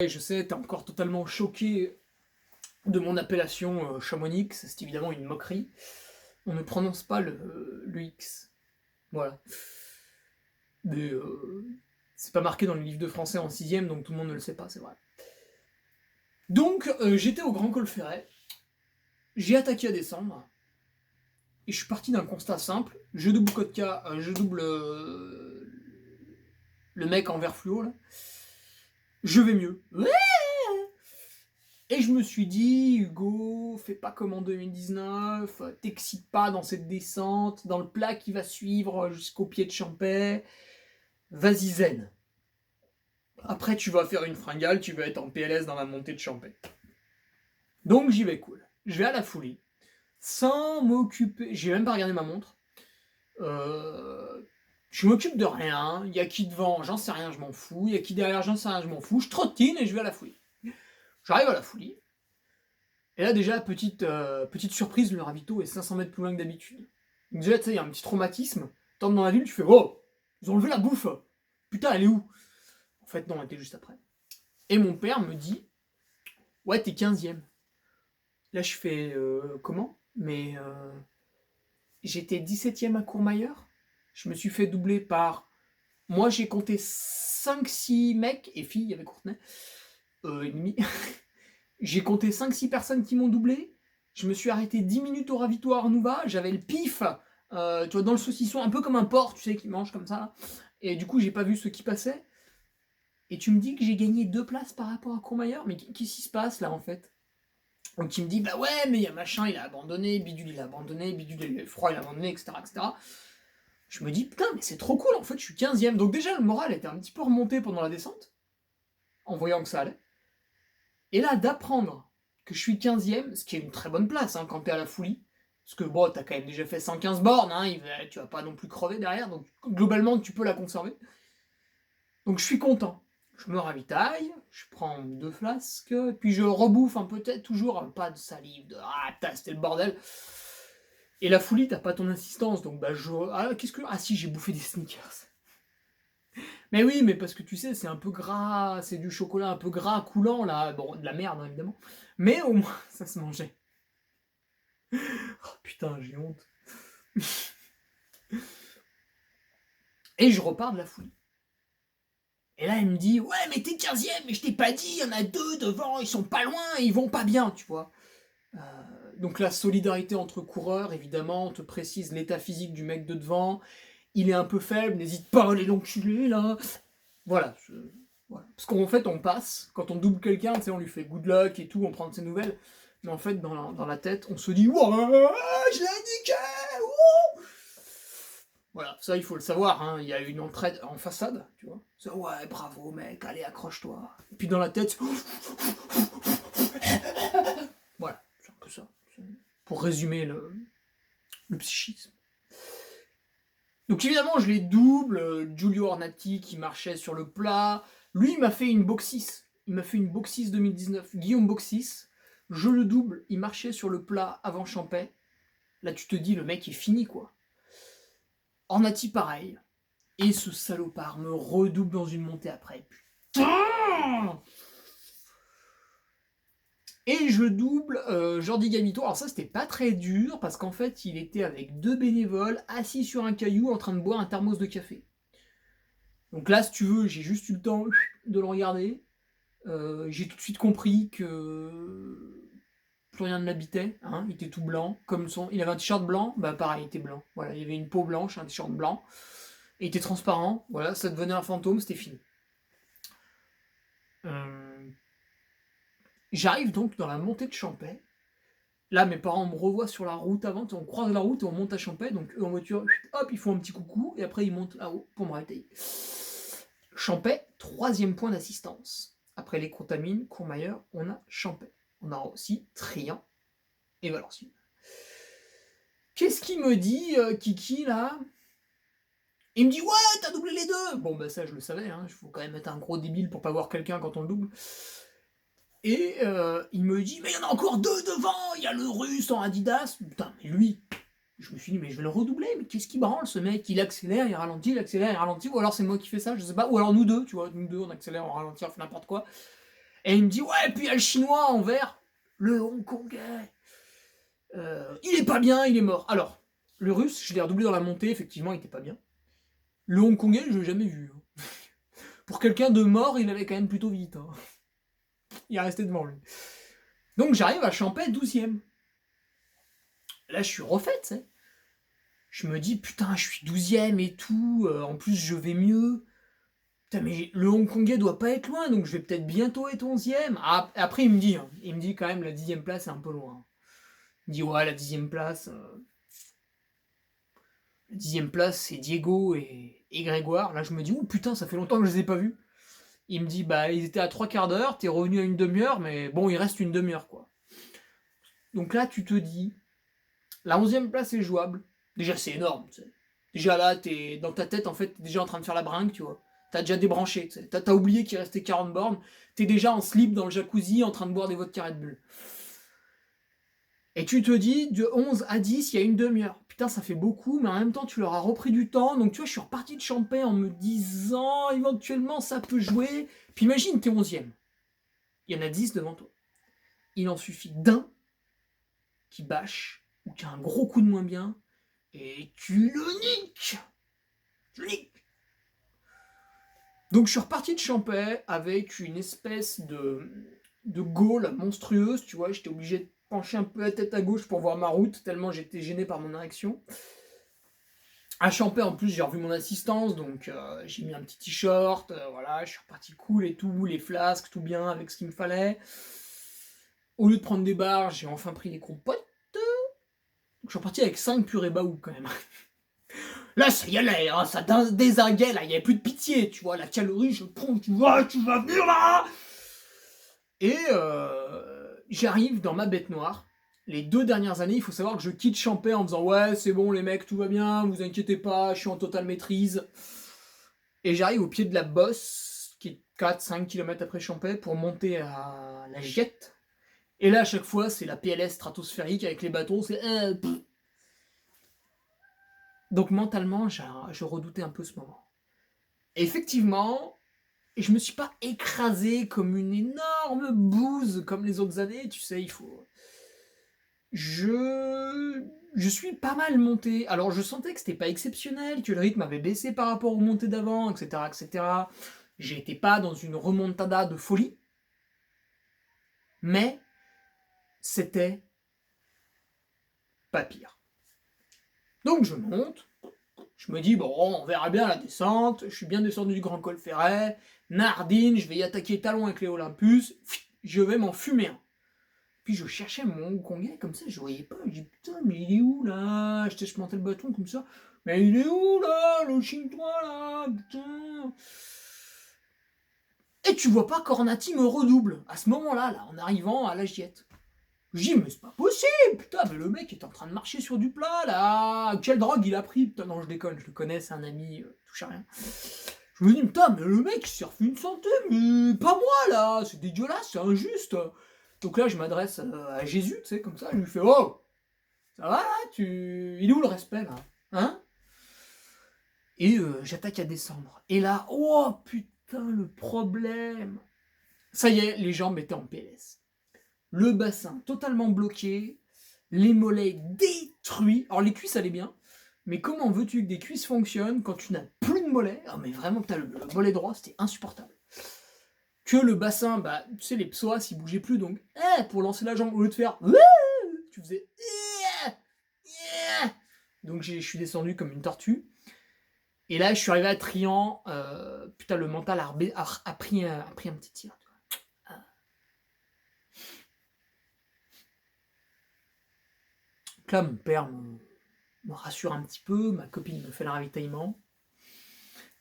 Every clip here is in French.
Et je sais, t'es encore totalement choqué de mon appellation Chamonix, c'est évidemment une moquerie. On ne prononce pas le X. Voilà. Mais c'est pas marqué dans le livre de français en 6ème, donc tout le monde ne le sait pas, c'est vrai. Donc j'étais au Grand Col Ferret, j'ai attaqué à descendre, et je suis parti d'un constat simple, je double Kotka, je double le mec en vert fluo là, je vais mieux. Et je me suis dit, Hugo, fais pas comme en 2019, t'excites pas dans cette descente, dans le plat qui va suivre jusqu'au pied de Champais, vas-y zen. Après tu vas faire une fringale, tu vas être en PLS dans la montée de Champais. Donc j'y vais cool. Je vais à la folie, sans m'occuper, j'ai même pas regardé ma montre. Je m'occupe de rien, il y a qui devant, j'en sais rien, je m'en fous, il y a qui derrière, j'en sais rien, je m'en fous, je trottine et je vais à la folie. J'arrive à la folie, et là, déjà, petite surprise, le ravito est 500 mètres plus loin que d'habitude. Donc déjà, tu sais, il y a un petit traumatisme. T'entres dans la ville, tu fais « Oh, ils ont enlevé la bouffe. Putain, elle est où ?» En fait, non, elle était juste après. Et mon père me dit « Ouais, t'es 15ème. » Là, je fais « Comment ?» Mais j'étais 17ème à Courmayeur. Je me suis fait doubler par... Moi, j'ai compté 5-6 mecs et filles, il y avait Courtenay, et demi. J'ai compté 5-6 personnes qui m'ont doublé. Je me suis arrêté 10 minutes au ravito à Arnouva. J'avais le pif, tu vois, dans le saucisson, un peu comme un porc, tu sais, qui mange comme ça. Et du coup, j'ai pas vu ceux qui passaient. Et tu me dis que j'ai gagné 2 places par rapport à Courmayeur. Mais qu'est-ce qui se passe là en fait? Donc il me dit, bah ouais, mais il y a machin, il a abandonné, bidule, il a abandonné, bidule, il a eu froid, il a abandonné, etc., etc. Je me dis, putain, mais c'est trop cool, en fait, je suis 15ème. Donc déjà, le moral était un petit peu remonté pendant la descente, en voyant que ça allait. Et là, d'apprendre que je suis 15ème, ce qui est une très bonne place hein, quand t'es à la folie, parce que bon, t'as quand même déjà fait 115 bornes, hein, tu vas pas non plus crever derrière, donc globalement, tu peux la conserver. Donc je suis content. Je me ravitaille, je prends 2 flasques, puis je rebouffe un peu, toujours pas de salive, de ah, c'était le bordel. Et la folie, t'as pas ton assistance, donc bah je. Ah, qu'est-ce que. Ah si, j'ai bouffé des sneakers. Mais oui, mais parce que tu sais, c'est un peu gras, c'est du chocolat un peu gras, coulant, là. Bon, de la merde, hein, évidemment. Mais au moins, ça se mangeait. Oh, putain, j'ai honte. Et je repars de la folie. Et là, elle me dit, ouais, mais t'es 15ème, mais je t'ai pas dit, il y en a 2 devant, ils sont pas loin, ils vont pas bien, tu vois. Donc la solidarité entre coureurs, évidemment, on te précise l'état physique du mec de devant, il est un peu faible, n'hésite pas à aller l'enculer, là. Voilà. Voilà. Parce qu'en fait, on passe, quand on double quelqu'un, tu sais, on lui fait good luck et tout, on prend de ses nouvelles. Mais en fait, dans la tête, on se dit, ouais, je l'ai niqué, wouh. Voilà, ça il faut le savoir, hein. Il y a une entraide en façade, tu vois. C'est ouais, bravo mec, allez, accroche-toi. Et puis dans la tête, voilà, c'est un peu ça. Pour résumer le psychisme. Donc évidemment, je les double. Giulio Ornati qui marchait sur le plat. Lui, il m'a fait une boxis. Il m'a fait une boxis 2019. Guillaume boxis. Je le double. Il marchait sur le plat avant Champais. Là, tu te dis, le mec est fini, quoi. Ornati, pareil. Et ce salopard me redouble dans une montée après. Putain! Et je double Jordi Gamito. Alors ça, c'était pas très dur, parce qu'en fait, il était avec 2 bénévoles, assis sur un caillou, en train de boire un thermos de café. Donc là, si tu veux, j'ai juste eu le temps de le regarder. J'ai tout de suite compris que plus rien ne l'habitait. Hein, il était tout blanc. Il avait un t-shirt blanc, bah pareil, il était blanc. Voilà, il avait une peau blanche, un t-shirt blanc. Et il était transparent. Voilà, ça devenait un fantôme, c'était fini. J'arrive donc dans la montée de Champais. Là, mes parents me revoient sur la route avant. On croise la route et on monte à Champais. Donc eux en voiture, hop, ils font un petit coucou. Et après, ils montent là-haut pour me réveiller. Champais, 3e point d'assistance. Après les Contamines, Courmayeur, on a Champais. On a aussi Trian et Valenciennes. Qu'est-ce qu'il me dit, Kiki, là? Il me dit, ouais, t'as doublé les 2. Bon, bah ça, je le savais. Il faut quand même être un gros débile pour pas voir quelqu'un quand on le double. Et il me dit, mais il y en a encore 2 devant. Il y a le russe en Adidas. Putain, mais lui... Je me suis dit, mais je vais le redoubler, mais qu'est-ce qui branle ce mec? Il accélère, il ralentit, il accélère, il ralentit, ou alors c'est moi qui fais ça, je sais pas, ou alors nous deux, tu vois, nous deux on accélère, on ralentit, on fait n'importe quoi. Et il me dit, ouais, puis il y a le chinois en vert, le hongkongais. Il est pas bien, il est mort. Alors, le russe, je l'ai redoublé dans la montée, effectivement, il était pas bien. Le hongkongais, je l'ai jamais vu. Hein. Pour quelqu'un de mort, il allait quand même plutôt vite. Hein. Il est resté devant lui. Donc j'arrive à Champais 12e. Là, je suis refait, tu sais. Je me dis, putain, je suis 12e et tout. En plus, je vais mieux. Putain, mais le hongkongais doit pas être loin, donc je vais peut-être bientôt être 11e. Ah, après, il me dit quand même, la 10e place est un peu loin. Il me dit, ouais, la 10e place. La 10e place, c'est Diego et Grégoire. Là, je me dis, oh putain, ça fait longtemps que je les ai pas vus. Il me dit, bah, ils étaient à 3/4 d'heure, t'es revenu à une demi-heure, mais bon, il reste une demi-heure, quoi. Donc là, tu te dis, la 11e place est jouable. Déjà, c'est énorme, tu sais. Déjà là, t'es dans ta tête, en fait, t'es déjà en train de faire la brinque, tu vois. T'as déjà débranché, tu sais. T'as oublié qu'il restait 40 bornes. T'es déjà en slip dans le jacuzzi en train de boire des vodka Red Bull. Et tu te dis, de 11 à 10, il y a une demi-heure. Putain, ça fait beaucoup, mais en même temps, tu leur as repris du temps. Donc, tu vois, je suis reparti de Champais en me disant, éventuellement, ça peut jouer. Puis imagine, t'es 11e. Il y en a 10 devant toi. Il en suffit d'un qui bâche, ou qui a un gros coup de moins bien, et tu le niques. Tu le niques. Donc, je suis reparti de Champais avec une espèce de gaule monstrueuse, tu vois. J'étais obligé de pencher un peu la tête à gauche pour voir ma route, tellement j'étais gêné par mon érection. À Champais, en plus, j'ai revu mon assistance, donc j'ai mis un petit t-shirt, voilà, je suis reparti cool et tout, les flasques, tout bien, avec ce qu'il me fallait. Au lieu de prendre des bars, j'ai enfin pris des compotes. Donc, je suis reparti avec 5 purées baou, quand même. Là, ça y allait, hein, ça dézinguait, là, il n'y avait plus de pitié, tu vois, la calorie, je prends, tu vas venir là. Et j'arrive dans ma bête noire. Les 2 dernières années, il faut savoir que je quitte Champais en faisant ouais, c'est bon les mecs, tout va bien, vous inquiétez pas, je suis en totale maîtrise. Et j'arrive au pied de la bosse, qui est 4-5 km après Champais, pour monter à la Jette. Et là, à chaque fois, c'est la PLS stratosphérique avec les bâtons, c'est donc mentalement, je redoutais un peu ce moment. Et effectivement, je me suis pas écrasé comme une énorme bouse comme les autres années, tu sais, il faut... Je suis pas mal monté. Alors je sentais que c'était pas exceptionnel, que le rythme avait baissé par rapport aux montées d'avant, etc., etc. J'étais pas dans une remontada de folie, mais c'était pas pire. Donc je monte, je me dis bon, on verra bien la descente, je suis bien descendu du Grand Col Ferret, Nardine, je vais y attaquer talon avec les Olympus, je vais m'en fumer un. Puis je cherchais mon hongkongais comme ça, je voyais pas. Je dis putain, mais il est où là? Je montais le bâton comme ça. Mais il est où là, le chinois là? Putain. Et tu vois pas Cornati me redouble à ce moment-là, là, en arrivant à la Giette. Je dis, mais c'est pas possible, putain, mais le mec est en train de marcher sur du plat là. Quelle drogue il a pris? Putain, non, je déconne, je le connais, c'est un ami, touche à rien. Je me dis, putain, mais le mec il s'est refait une santé, mais pas moi là, c'est dégueulasse, c'est injuste. Donc là, je m'adresse à Jésus, tu sais, comme ça, je lui fais oh, ça va là, il est où le respect là, hein? Et j'attaque à descendre. Et là, oh putain, le problème. Ça y est, les jambes étaient en PLS. Le bassin totalement bloqué, les mollets détruits. Alors les cuisses allaient bien, mais comment veux-tu que des cuisses fonctionnent quand tu n'as plus de mollets? Ah mais vraiment, le mollet droit, c'était insupportable. Que le bassin, bah, tu sais, les psoas, ils bougeaient plus, donc, pour lancer la jambe, au lieu de faire, tu faisais, donc je suis descendu comme une tortue. Et là, je suis arrivé à Trian, putain, le mental a pris un petit tir. Tu vois. Donc là, mon père me rassure un petit peu, ma copine me fait le ravitaillement.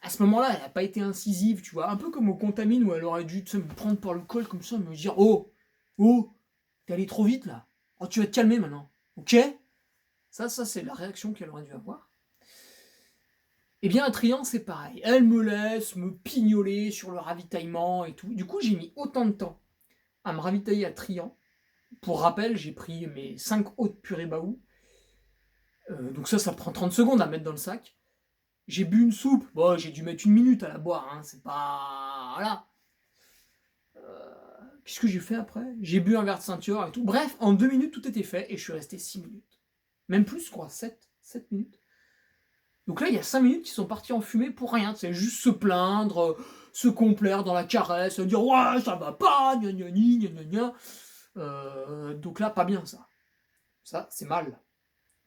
À ce moment-là, elle n'a pas été incisive, tu vois, un peu comme au Contamine où elle aurait dû me prendre par le col comme ça, me dire oh, t'es allé trop vite là. Oh, tu vas te calmer maintenant, ok? Ça c'est la réaction qu'elle aurait dû avoir. Eh bien, à Trian, c'est pareil. Elle me laisse me pignoler sur le ravitaillement et tout. Du coup, j'ai mis autant de temps à me ravitailler à Trian. Pour rappel, j'ai pris mes 5 hautes purées baou. Donc ça prend 30 secondes à mettre dans le sac. J'ai bu une soupe. Bon, j'ai dû mettre 1 minute à la boire. Hein. C'est pas... Voilà. Qu'est-ce que j'ai fait après? J'ai bu un verre de ceinture et tout. Bref, en 2 minutes, tout était fait et je suis resté 6 minutes. Même plus, je crois, 7 minutes. Donc là, il y a 5 minutes qui sont partis en fumée pour rien. C'est juste se plaindre, se complaire dans la caresse, dire ouais, ça va pas, gna gna gna gna gna. Donc là, pas bien ça. Ça, c'est mal.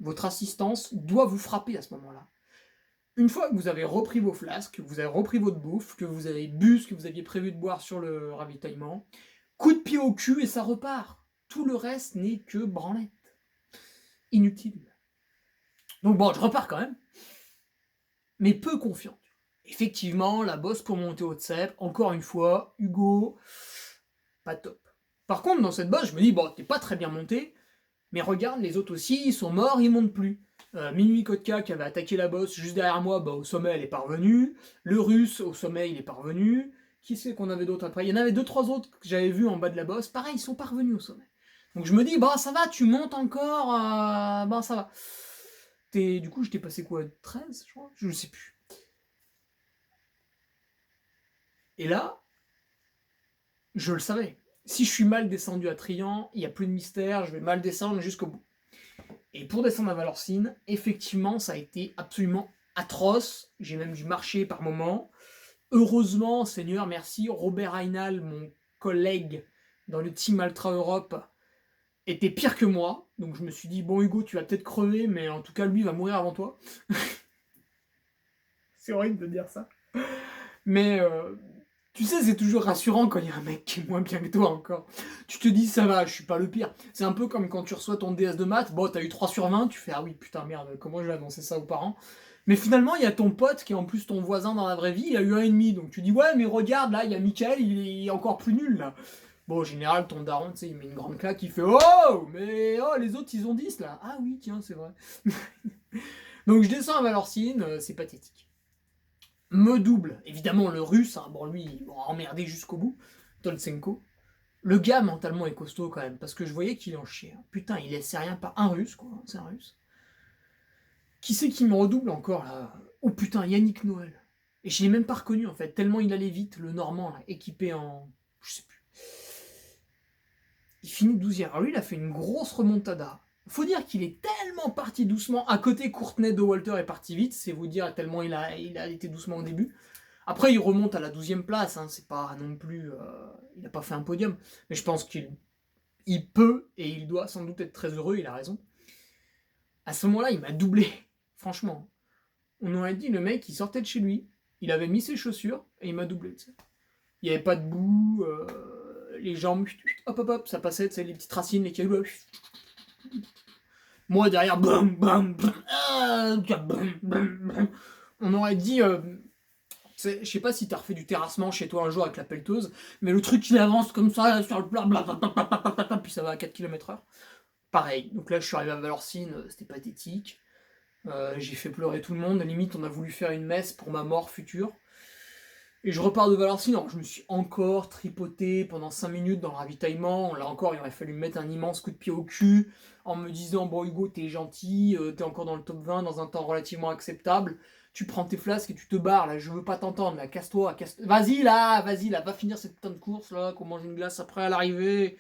Votre assistance doit vous frapper à ce moment-là. Une fois que vous avez repris vos flasques, que vous avez repris votre bouffe, que vous avez bu ce que vous aviez prévu de boire sur le ravitaillement, coup de pied au cul et ça repart. Tout le reste n'est que branlette. Inutile. Donc bon, je repars quand même, mais peu confiant. Effectivement, la bosse pour monter au cep, encore une fois, Hugo, pas top. Par contre, dans cette bosse, je me dis, bon, t'es pas très bien monté, mais regarde, les autres aussi, ils sont morts, ils montent plus. Minuit Kotka qui avait attaqué la bosse juste derrière moi, bah, au sommet elle est parvenue. Le russe au sommet il est parvenu. Qui c'est qu'on avait d'autres après? Il y en avait 2-3 autres que j'avais vus en bas de la bosse, pareil, ils sont parvenus au sommet. Donc je me dis, bah ça va, tu montes encore, bah ça va. Du coup, j'étais passé quoi, 13, je crois? Je sais plus. Et là, je le savais. Si je suis mal descendu à Trian, il n'y a plus de mystère, je vais mal descendre jusqu'au bout. Et pour descendre à Valorcine, effectivement, ça a été absolument atroce. J'ai même dû marcher par moments. Heureusement, Seigneur, merci, Robert Aynal, mon collègue dans le team Ultra Europe, était pire que moi. Donc je me suis dit, bon Hugo, tu vas peut-être crever, mais en tout cas, lui va mourir avant toi. C'est horrible de dire ça. Mais tu sais, c'est toujours rassurant quand il y a un mec qui est moins bien que toi encore. Tu te dis, ça va, je suis pas le pire. C'est un peu comme quand tu reçois ton DS de maths, bon, t'as eu 3 sur 20, tu fais, ah oui, putain, merde, comment je vais annoncer ça aux parents? Mais finalement, il y a ton pote qui est en plus ton voisin dans la vraie vie, il a eu 1,5, donc tu dis, ouais, mais regarde, là, il y a Mickaël, il est encore plus nul, là. Bon, en général, ton daron, tu sais, il met une grande claque, il fait, oh, mais oh, les autres, ils ont 10, là. Ah oui, tiens, c'est vrai. Donc je descends à Valorcine, c'est pathétique. Me double, évidemment le russe, hein, bon lui, il m'aura emmerdé jusqu'au bout, Toltsenko. Le gars mentalement est costaud quand même, parce que je voyais qu'il en chiait. Putain, il laissait rien, pas un russe quoi, c'est un russe. Qui c'est qui me redouble encore là? Oh putain, Yannick Noël. Et je l'ai même pas reconnu en fait, tellement il allait vite, le Normand, là, équipé en... je sais plus. Il finit 12e. Alors lui, il a fait une grosse remontada. Faut dire qu'il est tellement parti doucement. À côté, Courtenay de Walter est parti vite, c'est vous dire tellement il a été doucement au début. Après, il remonte à la 12e place, hein, c'est pas non plus... il n'a pas fait un podium, mais je pense qu'il peut et il doit sans doute être très heureux, il a raison. À ce moment-là, il m'a doublé, franchement. On aurait dit le mec, il sortait de chez lui, il avait mis ses chaussures et il m'a doublé. T'sais. Il n'y avait pas de boue, les jambes, hop hop hop, ça passait, les petites racines, les cailloux. Moi derrière, bam bam bam, bam bam. On aurait dit... je sais pas si t'as refait du terrassement chez toi un jour avec la pelleteuse, mais le truc il avance comme ça sur le plat, puis ça va à 4 km/h. Pareil, donc là je suis arrivé à Valorcine, c'était pathétique. J'ai fait pleurer tout le monde, limite on a voulu faire une messe pour ma mort future. Et je repars de Valorcine, alors je me suis encore tripoté pendant 5 minutes dans le ravitaillement. Là encore, il aurait fallu me mettre un immense coup de pied au cul en me disant, bon Hugo, t'es gentil, t'es encore dans le top 20 dans un temps relativement acceptable. Tu prends tes flasques et tu te barres, là, je veux pas t'entendre, là, casse-toi, Vas-y, là, va finir cette putain de course, là, qu'on mange une glace après à l'arrivée.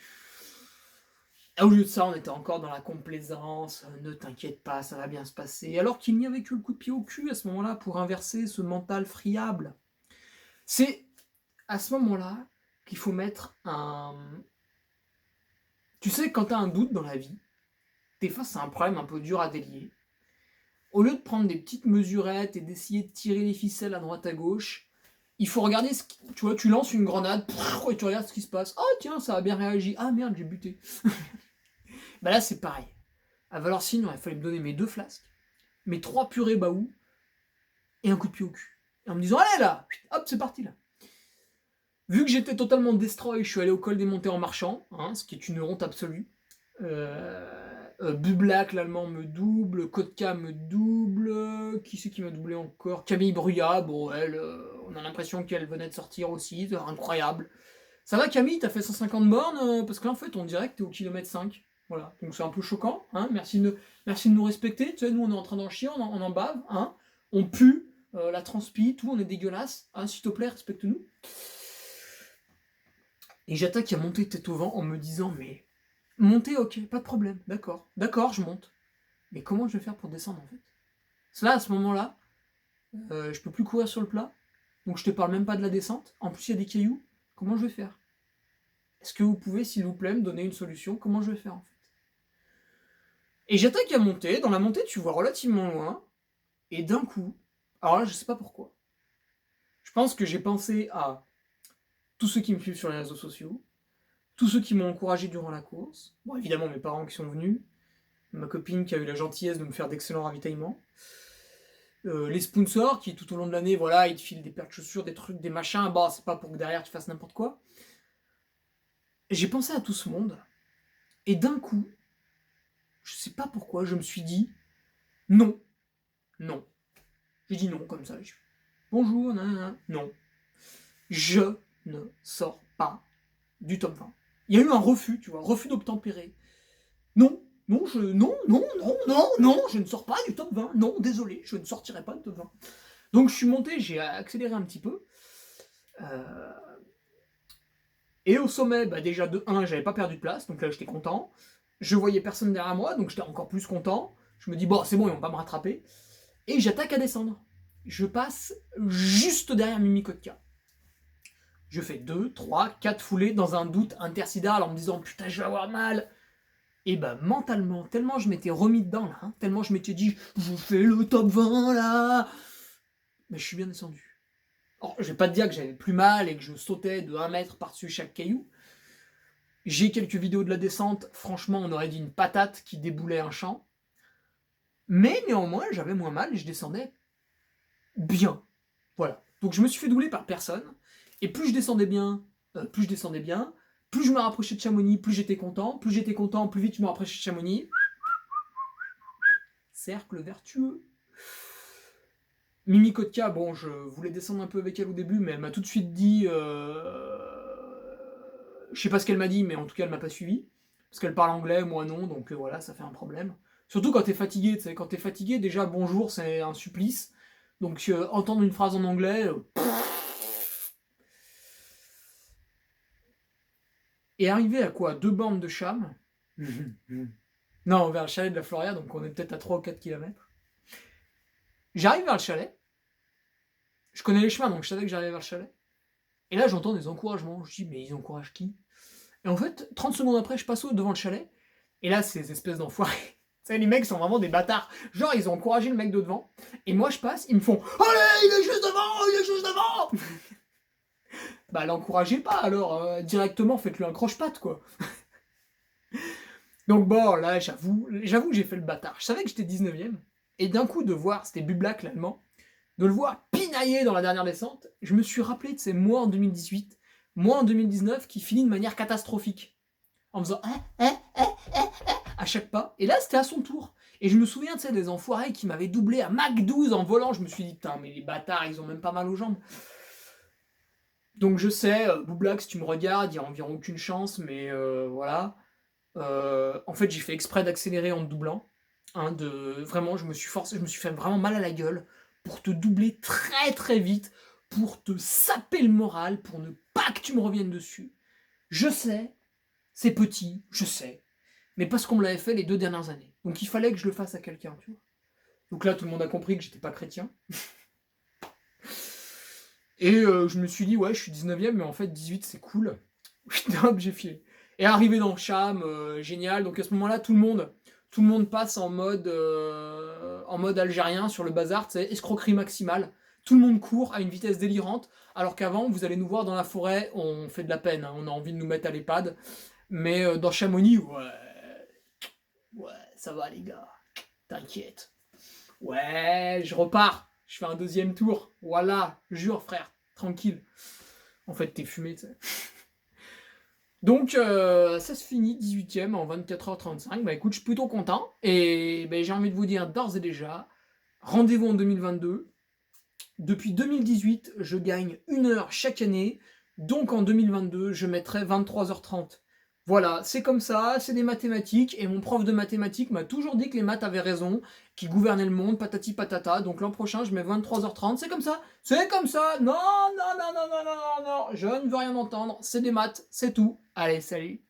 Et au lieu de ça, on était encore dans la complaisance, ne t'inquiète pas, ça va bien se passer. Alors qu'il n'y avait que le coup de pied au cul à ce moment-là pour inverser ce mental friable. C'est à ce moment-là qu'il faut mettre un... Tu sais, quand t'as un doute dans la vie, t'es face à un problème un peu dur à délier. Au lieu de prendre des petites mesurettes et d'essayer de tirer les ficelles à droite à gauche, il faut regarder ce qui... Tu vois, tu lances une grenade, et tu regardes ce qui se passe. Oh tiens, ça a bien réagi. Ah merde, j'ai buté. Bah là, c'est pareil. À Valorcine, il fallait me donner mes 2 flasques, mes 3 purées baou, et un coup de pied au cul. Et en me disant, allez là, hop, c'est parti là. Vu que j'étais totalement destroy, je suis allé au col des montées en marchant, hein, ce qui est une honte absolue. Bublak, l'allemand, me double, Kotka me double, qui c'est qui m'a doublé encore? Camille Bruyat, bon, elle, on a l'impression qu'elle venait de sortir aussi, c'est incroyable. Ça va Camille, t'as fait 150 bornes, parce qu'en fait on dirait que t'es au kilomètre 5. Voilà, donc c'est un peu choquant, hein, merci de nous respecter, tu sais, nous on est en train d'en chier, on en bave, hein, on pue, la transpi, tout, on est dégueulasse, hein, s'il te plaît, respecte-nous. Et j'attaque à monter tête au vent en me disant, mais monter, ok, pas de problème, d'accord, je monte. Mais comment je vais faire pour descendre en fait? Parce que là, à ce moment-là, je peux plus courir sur le plat, donc je te parle même pas de la descente. En plus, il y a des cailloux. Comment je vais faire? Est-ce que vous pouvez, s'il vous plaît, me donner une solution? Comment je vais faire en fait? Et j'attaque à monter. Dans la montée, tu vois relativement loin. Et d'un coup, alors là, je sais pas pourquoi. Je pense que j'ai pensé à tous ceux qui me suivent sur les réseaux sociaux, tous ceux qui m'ont encouragé durant la course. Bon, évidemment, mes parents qui sont venus, ma copine qui a eu la gentillesse de me faire d'excellents ravitaillements, les sponsors qui, tout au long de l'année, voilà, ils te filent des paires de chaussures, des trucs, des machins. Bah, c'est pas pour que derrière tu fasses n'importe quoi. J'ai pensé à tout ce monde. Et d'un coup, je sais pas pourquoi, je me suis dit non, non. J'ai dit non comme ça. Bonjour, nanana. Non. Je ne sors pas du top 20. Il y a eu un refus, tu vois, refus d'obtempérer. Non, non, je ne sors pas du top 20. Non, désolé, je ne sortirai pas du top 20. Donc je suis monté, j'ai accéléré un petit peu. Et au sommet, bah déjà de 1, j'avais pas perdu de place, donc là j'étais content. Je voyais personne derrière moi, donc j'étais encore plus content. Je me dis, bon, c'est bon, ils vont pas me rattraper. Et j'attaque à descendre. Je passe juste derrière Mimi Kotka. Je fais 2, 3, 4 foulées dans un doute intersidéral en me disant, putain, je vais avoir mal. Et bah mentalement, tellement je m'étais remis dedans là, hein, tellement je m'étais dit, je fais le top 20 là. Mais je suis bien descendu. Alors, je vais pas te dire que j'avais plus mal et que je sautais de 1 mètre par-dessus chaque caillou. J'ai quelques vidéos de la descente, franchement, on aurait dit une patate qui déboulait un champ. Mais néanmoins, j'avais moins mal et je descendais bien. Voilà. Donc je me suis fait doubler par personne. Et plus je descendais bien, plus je me rapprochais de Chamonix, plus j'étais content, plus vite je me rapprochais de Chamonix. Cercle vertueux. Mimi Kotka, bon, je voulais descendre un peu avec elle au début, mais elle m'a tout de suite dit... Je sais pas ce qu'elle m'a dit, mais en tout cas, elle m'a pas suivi. Parce qu'elle parle anglais, moi non, donc voilà, ça fait un problème. Surtout quand t'es fatigué, tu sais, quand t'es fatigué, déjà, bonjour, c'est un supplice. Donc, entendre une phrase en anglais... Et arrivé à quoi? 2 bornes de Cham. Non, vers le chalet de la Floria, donc on est peut-être à 3 ou 4 km. J'arrive vers le chalet. Je connais les chemins, donc je savais que j'arrivais vers le chalet. Et là, j'entends des encouragements. Je dis, mais ils encouragent qui? Et en fait, 30 secondes après, je passe devant le chalet. Et là, ces espèces d'enfoirés. Tu sais, les mecs sont vraiment des bâtards. Genre, ils ont encouragé le mec de devant. Et moi, je passe, ils me font, allez, il est juste devant. Bah, l'encouragez pas, alors, directement, faites-le un croche-patte, quoi. Donc bon, là, j'avoue que j'ai fait le bâtard. Je savais que j'étais 19ème. Et d'un coup, de voir, c'était Bublak, l'allemand, de le voir pinailler dans la dernière descente, je me suis rappelé de ces mois en 2018, moi en 2019, qui finit de manière catastrophique. En faisant à chaque pas. Et là, c'était à son tour. Et je me souviens, tu sais, des enfoirés qui m'avaient doublé à Mach 12 en volant. Je me suis dit, putain, mais les bâtards, ils ont même pas mal aux jambes. Donc je sais, Bublak, si tu me regardes, il n'y a environ aucune chance, mais voilà. En fait, j'ai fait exprès d'accélérer en te doublant. Hein, vraiment, je me suis fait vraiment mal à la gueule pour te doubler très très vite, pour te saper le moral, pour ne pas que tu me reviennes dessus. Je sais, c'est petit, je sais, mais parce qu'on me l'avait fait les 2 dernières années. Donc il fallait que je le fasse à quelqu'un, tu vois. Donc là, tout le monde a compris que j'étais pas chrétien. Et je me suis dit, ouais, je suis 19ème, mais en fait, 18, c'est cool. Hop, j'ai filé. Et arrivé dans le Cham, génial. Donc à ce moment-là, tout le monde passe en mode algérien sur le bazar, tu sais, escroquerie maximale. Tout le monde court à une vitesse délirante, alors qu'avant, vous allez nous voir dans la forêt, on fait de la peine, hein, on a envie de nous mettre à l'EHPAD. Mais dans Chamonix, ouais, ça va les gars, t'inquiète. Ouais, je repars, je fais un 2e tour, voilà, jure frère, tranquille. En fait, t'es fumé, tu sais. Donc, ça se finit 18ème en 24h35. Bah écoute, je suis plutôt content. Et bah, j'ai envie de vous dire d'ores et déjà, rendez-vous en 2022. Depuis 2018, je gagne 1 heure chaque année. Donc en 2022, je mettrai 23h30 Voilà, c'est comme ça, c'est des mathématiques et mon prof de mathématiques m'a toujours dit que les maths avaient raison, qu'ils gouvernaient le monde, patati patata, donc l'an prochain je mets 23h30, c'est comme ça, non, non, non, non, non, non, non, non, je ne veux rien entendre, c'est des maths, c'est tout. Allez, salut.